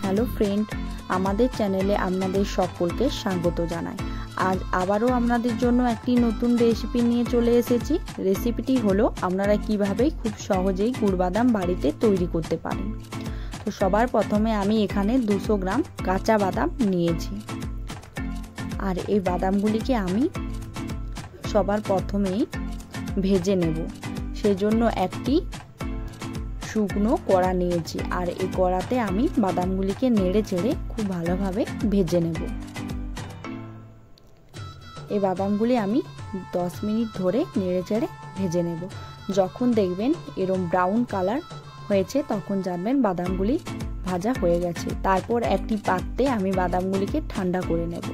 Hello friend, আমাদের চ্যানেলে আপনাদের সকলকে স্বাগত জানাই। আজ আবারও আপনাদের জন্য একটি নতুন রেসিপি নিয়ে চলে এসেছি। রেসিপিটি হলো আপনারা কিভাবে খুব সহজেই গুড় বাদাম বাড়িতে তৈরি করতে পারেন। তো সবার প্রথমে আমি এখানে 200 গ্রাম কাঁচা বাদাম নিয়েছি, আর এই বাদামগুলিকে আমি সবার প্রথমেই ভেজে নেব। সেজন্য একটি শুকনো কড়া নিয়েছি, আর এই কড়াতে আমি বাদামগুলিকে নেড়ে চেড়ে খুব ভালোভাবে ভেজে নেব। এই বাদামগুলি আমি 10 মিনিট ধরে নেড়ে চেড়ে ভেজে নেব। যখন দেখবেন এরকম ব্রাউন কালার হয়েছে তখন জানবেন বাদামগুলি ভাজা হয়ে গেছে। তারপর একটি পাত্রে আমি বাদামগুলিকে ঠান্ডা করে নেব।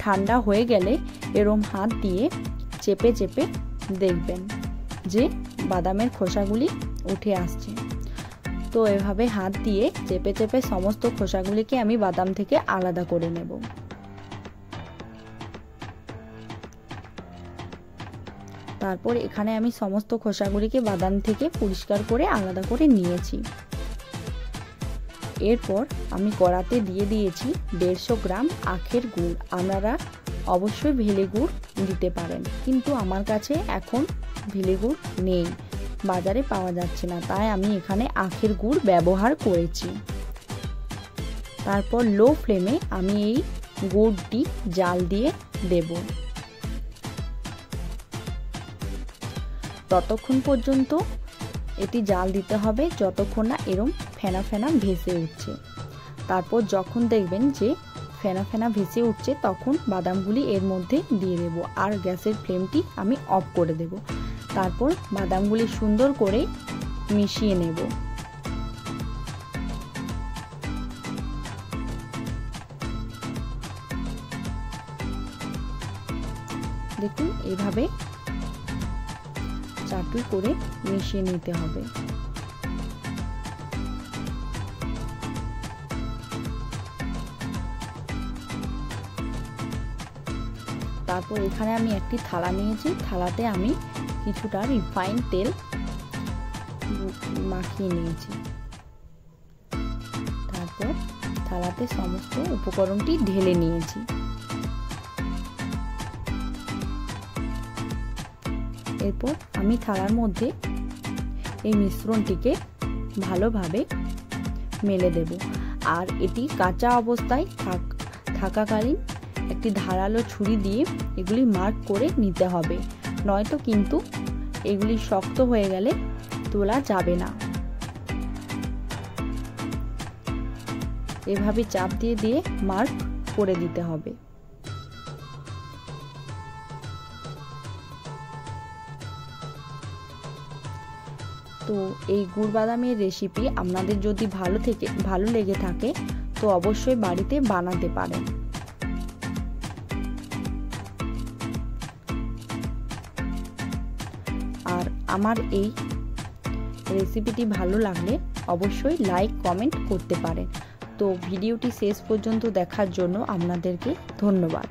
ঠান্ডা হয়ে গেলে এরকম হাত দিয়ে চেপে চেপে দেখবেন যে বাদামের খোসাগুলি উঠে আসছে। তো এভাবে হাত দিয়ে চেপে চেপে সমস্ত খোসাগুলিকে আমি বাদাম থেকে আলাদা করে নেব। তারপর এখানে আমি সমস্ত খোসাগুলিকে বাদাম থেকে পরিষ্কার করে আলাদা করে নিয়েছি। এরপর আমি কড়াতে দিয়ে দিয়েছি 150 গ্রাম আখের গুড়। আপনারা অবশ্যই ভেলে গুড় দিতে পারেন, কিন্তু আমার কাছে এখন ভেলে গুড় নেই, বাজারে পাওয়া যাচ্ছে না, তাই আমি এখানে আখের গুড় ব্যবহার করেছি। তারপর লো ফ্লেমে আমি এই গুড়টি জাল দিয়ে দেব। ততক্ষণ পর্যন্ত এটি জাল দিতে হবে যতক্ষণ না এরম ফেনা ফেনা ভেসে উঠছে। তারপর যখন দেখবেন যে ফেনা ফেনা ভেসে উঠছে তখন বাদামগুলি এর মধ্যে দিয়ে দেব, আর গ্যাসের ফ্লেমটি আমি অফ করে দেব। তারপর বাদামগুলি সুন্দর করে মিশিয়ে নেব। দেখুন এভাবে চাটু করে মিশিয়ে নিতে হবে। তারপর এখানে আমি একটি থালা নিয়েছি, থালাতে আমি কিছুটা রিফাইন তেল মাখিয়ে নিয়েছি। তারপর থালাতে সমস্ত উপকরণটি ঢেলে নিয়েছি। এরপর আমি থালার মধ্যে এই মিশ্রণটিকে ভালোভাবে মেলে দেব, আর এটি কাঁচা অবস্থায় থাকাকালীন একটি ধারালো ছুরি দিয়ে এগুলি মার্ক করে নিতে হবে, নয়তো কিন্তু এগুলি শক্ত হয়ে গেলে তোলা যাবে না। এভাবে চাপ দিয়ে দিয়ে মার্ক করে দিতে হবে। তো এই গুড় বাদামের রেসিপি আপনাদের যদি ভালো লেগে থাকে তো অবশ্যই বাড়িতে বানাতে পারেন। আর আমার এই রেসিপিটি ভালো লাগলে অবশ্যই লাইক কমেন্ট করতে পারেন। তো ভিডিওটি শেষ পর্যন্ত দেখার জন্য আপনাদেরকে ধন্যবাদ।